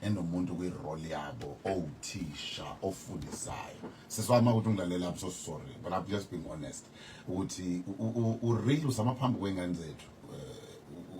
enomuntu kwi-role yabo owuthisha ofundisayo seswama ukuthi ungilalela I'm so sorry but I'm just being honest ukuthi ureal usama phambi kwengane zethu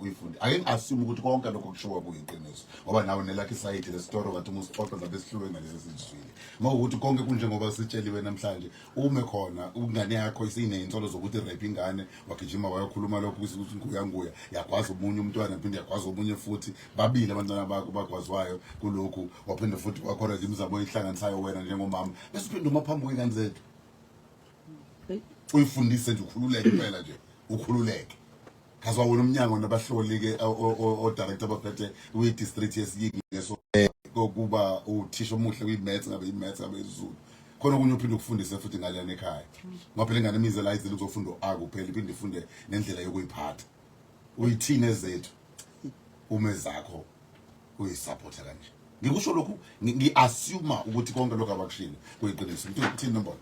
uyifundi ake assume ukuthi konke lokho kushiwa kuyiqiniso ngoba nawe nelakhi side le story wathi umusixoxa zabe sihlube ngalesi sizwile mawukuthi konke kunjengoba sitsheliwe namhlanje ume khona ingane yakho isineyintsolo zokuthi rape ingane wagijima wayokhuluma lokho ukuthi nguya yakwazi umunye umntwana phinde yakwazi umunye futhi babili abantwana bakho bakwaziwayo kulokhu waphinde futhi wakhona imizamo ihlanganisayo wena njengomama bese uphinde umaphambi kwengane zethu uyifundise nje ukhululeke impela nje ukhululeke kazwa wona umnyango nabahloli ke o director baphethe we district yesiyingi leso kokuba uthisha omuhle kwi-maths ngabe i-maths ngabe isiZulu khona kunye uphinde ukufundise futhi ngale ekhaya ngoba phela ingane imizela ayizile ukuzofunda akuphela iphinde ifunde nendlela yokuyiphatha uyithine zethu ume zakho uyisupport kanje ngikusho lokhu ngiassume ukuthi konke lokho abakushilo kuyiqiniso uthini nombolo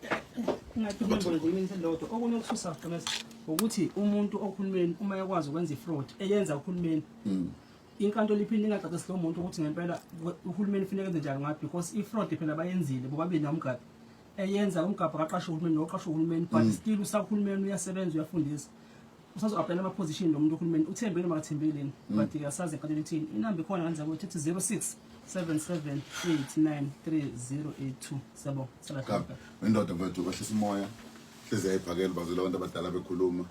ngathi nombolo nje imini selodwa okunye okususa qinisa ukuthi umuntu okhulumeni uma yakwazi ukwenza ifraud eyenza uhulumeni inkantolo iphinde ingacacisi lo muntu ukuthi ngempela uhulumeni kufanele enze njani ngathi because ifraud phela bayenzile bobabili namgaba eyenza umgaba kaqasha uhulumeni noqasha uhulumeni but still usahulumeni uyasebenza uyafundisa usazo apply ama position nomuntu uhulumeni uthembele noma akathembeleni but yasazi enkantolo ithini inamba ikhona kanza ukuthi 06 77893082 sabo salaka indoda mfethu bahlisa umoya hleze ayiphakela bazela abantu abadala bekhuluma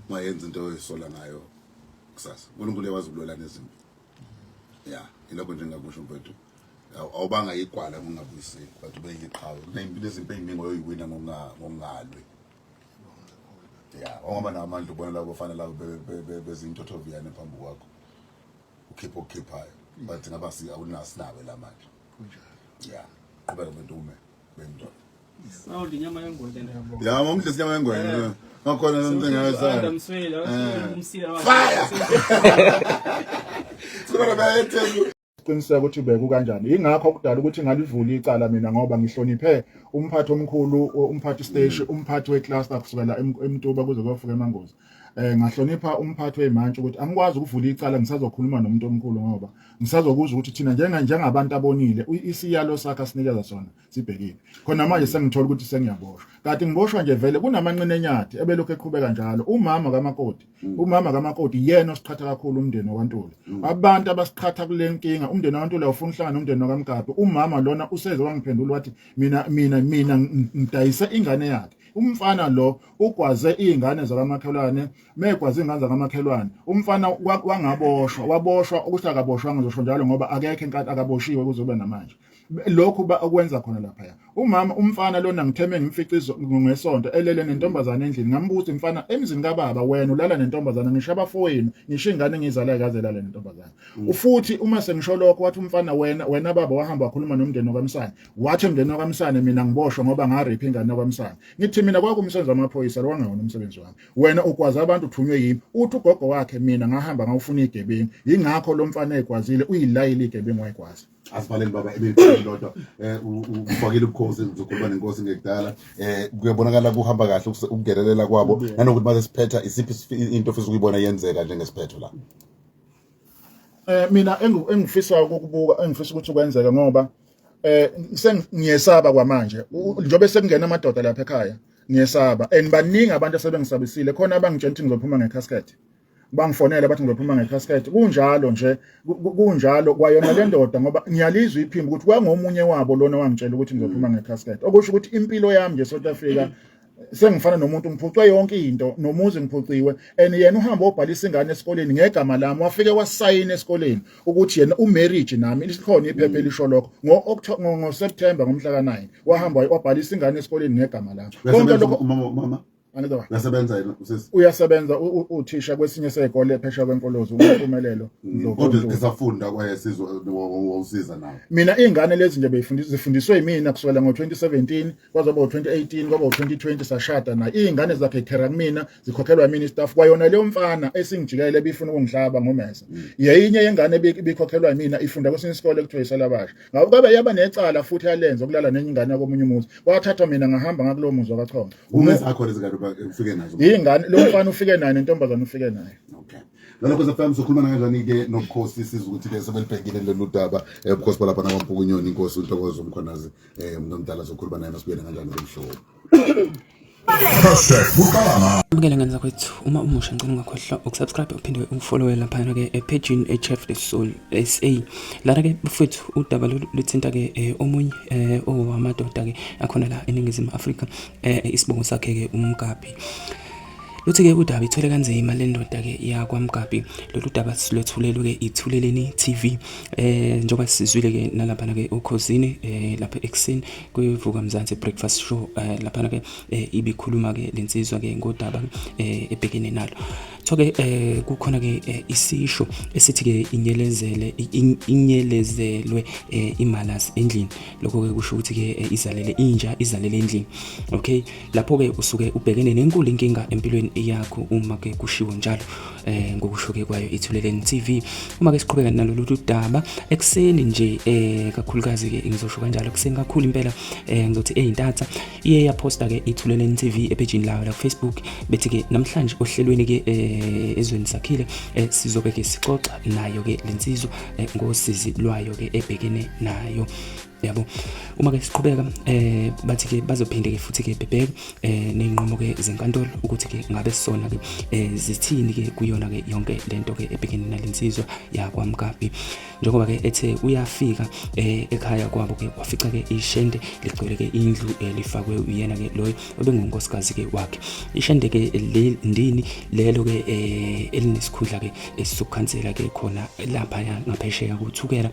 mayenza into oyisola ngayo kusasa uNkulunkulu uyawazi ukulwelana nezimo ilokho nje ngakusho mfethu awubanga igwala ngingabuyiseli but ube yiqhawe kunezimpilo ezimpe eziningi oyiwina ngongalwe ngoba namandla ubona labo bafana labo bezintothoviyane phambi kwakho ukhiphayo but ngabasi awunasinawe la manje qhubeka bentume bemntwana sawundi nyama yengwenya yabo ngomhle sinyama yengwenya ngakhona nomntengeza ndamswela umsila fire sibona bayethelu qiniseka ukuthi beke kanjani ingakho okudala ukuthi ngalivula icala mina ngoba ngihloniphe umphathi omkhulu umphathi station umphathi wecluster kusukela eMtuba kuze kuyofika eMangozi ngahlonipha umphathi weMantshi ukuthi angikwazi ukuvula icala ngisazokhuluma nomuntu omkhulu ngoba ngisazokuza ukuthi thina njengabantu abonile isiyalo sakhe sinikeza sona sibhekile khona manje sengithola ukuthi sengiyaboshwa kanti ngiboshwa nje vele kunamanqine enyathi ebelokhu eqhubeka njalo umama kaMakoti yena osiqhatha kakhulu umndeni wakwaNtuli abantu abasiqhatha kule nkinga umndeni wakwaNtuli ufuna uhlangana nomndeni wakwaMgabhe umama lona useze wangiphendula wathi mina ngidayise ingane yakhe umfana lo ugwaze izingane zakamakhelwane megwaze izingane zakamakhelwane umfana waboshwa ukuthi akaboshwanga ngizosho njalo ngoba akekho inkatho akaboshiwe kuzobe namanje lokhu okwenza khona lapha umfana lona ngitheme ngimfica ngesonto elele nentombazana endlini ngambuza mfana emzini kababa wena ulala nentombazana ngisho abafowenu ngisho ingane engizalayo kaze lala nentombazana ufuthi uma sengisho lokho wathi umfana wena baba wahamba wakhuluma nomndeni wakamsana wathi umndeni wakamsana mina ngiboshwa ngoba ngaripe ingane wakamsana ngithi mina kwakumsebenzi wamaphoyisa lo wangawona umsebenzi wami wena ukwazi abantu uthunywe yimi uthi ugogo wakhe mina ngahamba ngawufuna igebengu ingakho lo mfana ekwazile uyilayile igebengu wayikwazi asiphaleni baba ebelodwa ufakile ubukhosi uzokhuluma nenkosi ngekudala kuyabonakala kuhamba kahle ukugerelela kwabo nanokuthi mase siphetha isiphi into ofisa ukuyibona yenzeka njengesiphetho la mina engifisa ukuthi kwenzeke ngoba ngiyesaba kwamanje njobe sekungena amadoda lapha ekhaya ngiyesaba and baningi abantu asebengisabisile khona abangitshela ukuthi ngizophuma ngecasket bangifonela bathi ngizophuma ngecasket kunjalo kwayona le ndoda ngoba ngiyalizwa iphimbo ukuthi kwangomunye wabo lona wangitshela ukuthi ngizophuma ngecasket okusho ukuthi impilo yami nje South Africa sengifana nomuntu ngiphucwe yonke into nomuzi ngiphuciwe and yena uhamba obhalisa ingane esikoleni ngegama lami wafike wasayina esikoleni ukuthi yena umarriage nami likhona iphepha elisho lokho ngo-September ngomhla ka9 wahamba wabhalisa ingane esikoleni ngegama lami konke lokho mama Uyasebenza yena usisi. Uyasebenza uthisha kwesinye sezikole phesha kwenkolozo umpumelelo. Kodwa esafunda kwayesizwe wawusiza nawe. Mina ingane lezi nje zifundiswe yimina kusukela ngo2017 kwaze ngo2018 kwaba ngo2020 sashada na ingane zakhe ekhera kumina zikhokhelwa yimini staff kwayona leyo mfana esingijikelele bifuna ukungihlaba ngomesa. Yeyinye yengane bikhokhelwa yimina ifunda kwesinye isikole kuthiwa isalabasha. Ngakho kabe yaba necala futhi yalenza ukulala nenye ingane yakomunye umuzi. Wathatha mina ngahamba ngakulowo muzi wakachonga. Umesa akho lezingane ufike nazo ingane lo mfana ufike naye nentombazana ufike naye. Okay. Lalokho sefam sokhuluma kanjani ke nobukhosi sizwe ukuthi ke sebelibhekile lolu daba ubukhosi balapha nakwampukunyoni inkosi uNtokozo Umkhwanazi umuntu omdala sokhuluma naye masibuyele kanjani kumhlobo. Amukela ngani zakwethu uma umusha ngicela ungakhohlwa ukusubscribe uphinde ungifollowe lapha ke epage HF The Soul SA la ke mfethu udaba luthinta ke omunye owamadoda ke akhona la eNingizimu Afrika isibongo sakhe ke uMkapi. Luthi ke udaba ithole kanzima le ndoda ke yakwaMkapi. Lolu daba silethulelwe ke Ithuleleni TV njengoba sizwile ke nalapha ke ukhosini lapha ekseni kuvuka Mzansi breakfast show lapha ke ibikhuluma ke lensizwa ke ngodaba ebhekene nalo. Thoke kukhona ke isisho esithi ke inyelezelwe imalas endlini. Lokho ke kusho ukuthi ke izalele inja izalele endlini. Okay, lapho ke usuke ubhekene nenkulu inkinga empilweni yakho uma ke kushiwo njalo ngokusho ke kwayo Ithuleleni TV. Uma ke siqhubeka nalolu daba ekseni nje kakhulukazi ke ngizosho kanjalo ekseni kakhulu impela ngizothi eyintatha iye yaposta ke Ithuleleni TV epagini layo la Facebook bethi ke namhlanje ohlelweni ke ezweni sakhile sizobe ke sixoxa nayo ke lensizwa ngosizi lwayo ke ebhekene nayo. Yabo uma ke siqhubeka bathi ke bazophinde ke futhi ke bebheke nezinqumo ke zenkantolo ukuthi ke ngabe sona ke zithini ke kuyona ke yonke lento ke ebhekene nalensizwa yakwaMkapi. Njengoba ke ethe uyafika ekhaya kwabo ke wafica ke ishende ligcwele ke indlu elifakwe uyena ke loyo obengunkosikazi ke wakhe. Ishende ke ndini lelo ke elinesikhundla ke esizokhansela ke khona lapha ngaphesheya kuthukela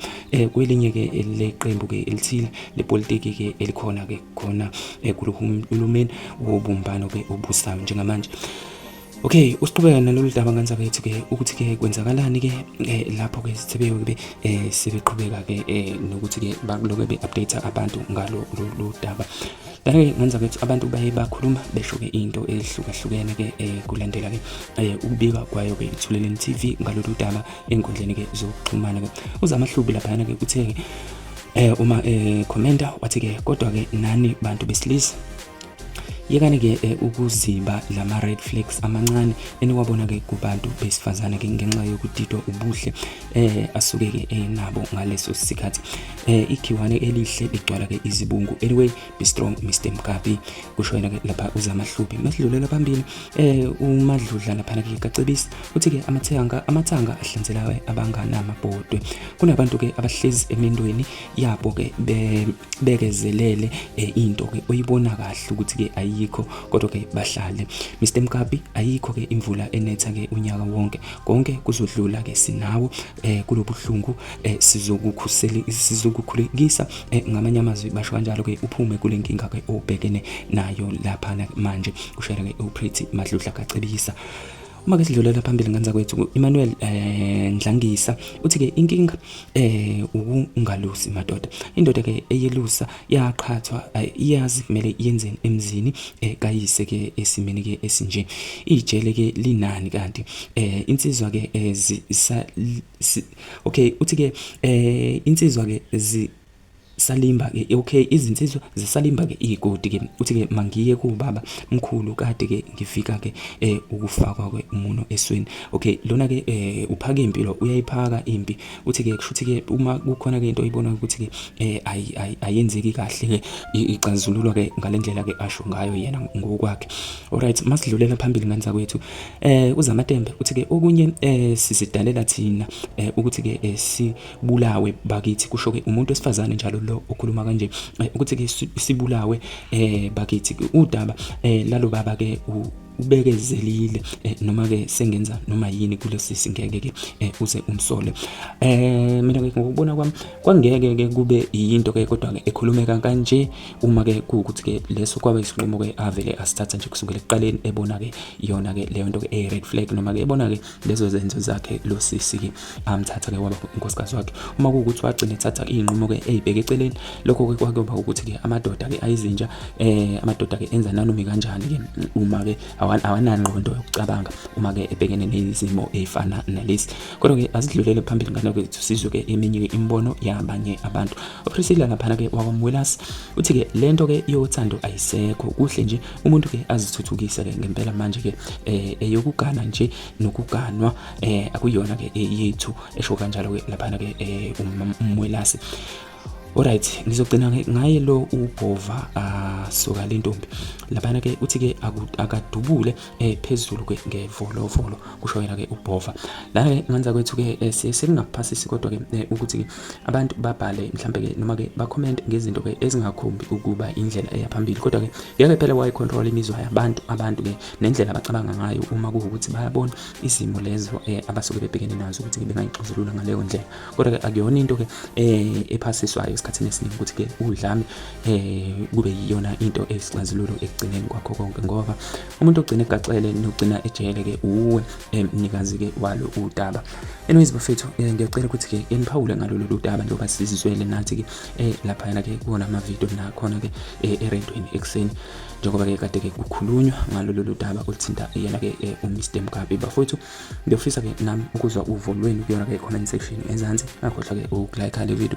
kwelinye ke leqembu ke elithile lepolitiki ke elikhona ke khona kulohulumeni wobumbano ke obusayo njengamanje. Okay, usiqhubeka nalolu daba ngani zakwethu ke ukuthi ke kwenzakalani ke lapho ke sithebe ke sebeqhubeka ke nokuthi ke baloke be-update abantu ngalo lo daba. Kanti ngani zakwethu abantu baye bakhuluma besho ke into ehlukahlukene ke kulandela ke ukubika kwayo ke Ithuleleni TV ngalolu daba enkundleni ke zokuxhumana ke. Uzamahlubi lapha ke uthe uma commenter wathi ke kodwa ke nani bantu besilisa yekani ke ukuzimba lama red flags amancane enikwabona ke kubantu besifazana ke ngenxa yokudidwa ubuhle asuke ke nabo ngaleso sikhathi. Ikhiwane elihle ligcwala ke izibungu. Anyway, be strong Mr Mkapi kusho yena ke lapha uzamahlubi. Masidlulela phambili uMadludla lapha ke kacebisa uthi ke amathanga ahlanzelayo abangana amabhodwe. Kunabantu ke abahlezi emendweni yabo ke bekezelele into ke oyibona kahle ukuthi ke ayikho kodwa ke bahlale. Mr Mkapi ayikho ke imvula enetha ke unyaka wonke. Konke kuzodlula ke sinawo kulobuhlungu sizokukhulekisa ngamanye amazwi basho kanjalo ke uphume kule nkinga ke obhekene nayo lapha manje ushaya ke uPretty Madludla kacebisa. Uma ke sidlulela phambili ngani zakwethu Emmanuel Ndlangisa uthi ke inkinga ukungalusi madoda. Indoda ke eyelusa yaqhathwa iyazi kumele yenzeni emzini kayise ke esimeni ke esinje. Ijele ke linani kanti insizwa ke okay uthi ke insizwa ke salimba ke okay izinsizwa zisalimba ke igodi ke uthi ke mangiye kubaba mkhulu kade ke ngifika ke ukufakwa ke umuno esweni. Okay lona ke uphaka impilo uyayiphaka impi uthi ke kushuthi ke uma kukhona ke into oyibona ukuthi ke ayenzeki kahle ke icazululwa ke ngalendlela ke asho ngayo yena ngokwakhe. Alright, masidlulela phambili ngani zakwethu uZamatembe uthi ke okunye sisidalela thina ukuthi ke sibulawe bakithi kusho ke umuntu wesifazane njalo ukhuluma kanje ukuthi ke sibulawe bakithi udaba lalo baba ke ubekezelile noma ke sengenza noma yini kulesi singeke ke uze umsole. Mina ke ngokubona kwami kwangeke ke kube yinto ke kodwa ke ekhulumeka kanje uma ke ukuthi ke leso kwaba isinqumo ke avele asithatha nje kusukela ekuqaleni ebona ke yona ke leyo nto ke red flag noma ke ebona ke lezo zenzo zakhe lo sisi ke amthatha ke waba unkosikazi wakhe. Uma kuukuthi wagcina ethatha inqumo ke ezibheke eceleni lokho ke kwakuba ukuthi ke amadoda ke ayizinja amadoda ke enza nanoma kanjani ke uma ke awanangqondo yokucabanga uma ke ebhekene nezimo ezifana nalezi. Kodwa ke asidlulele phambili ngane kwethu sizwe ke eminye imibono yabanye abantu. uPriscilla laphana ke wakwamwelasi uthi ke lento ke yothando ayisekho, kuhle nje umuntu ke azithuthukise ke ngempela manje ke eyokugana nje nokuganwa akuyona ke yethu esho kanjalo ke laphana ke umwelasi. Alright, ngizogcina ngaye lo uBhova soka lentombi laphana ke uthi ke akadubule phezulu ke ngevolovolo kusho yena ke uBhova. La ke ngenza kwethu ke selingaphasisi kodwa ke ukuthi ke abantu babhale mhlambe ke noma ke ba comment ngezinto ke ezingakhombi ukuba indlela eyaphambili, kodwa ke yeke phela wayi control imizwa yabantu ke nendlela abacabanga ngayo uma kuwukuthi bayabona izimo lezo abasuke bebhekene nazo ukuthi bengayixazulula ngaleyo ndlela. Kodwa ke akuyona into ke ephasiswayo esikhathini esiningi ukuthi ke udlame kube yiyona into esixazululo ekugcineni kwakho konke, ngoba umuntu ogcina egacele nogcina ejele ke uwe mnikazi ke walo udaba. Anyways bafethu, ngiyacela ukuthi ke eniphawule ngalolu daba njengoba sizizwele nathi ke lapha yana ke kuona ama video nakhona ke eRadweni Ekseni, njengoba ke kade ke kukhulunywa ngalolu daba oluthinta yena ke uMr Mgabi. Bafethu, ngiyofisa ke nami ukuzwa uvo lwenu kuyona ke comment section ezansi, akhohlwa ke ukulike le video.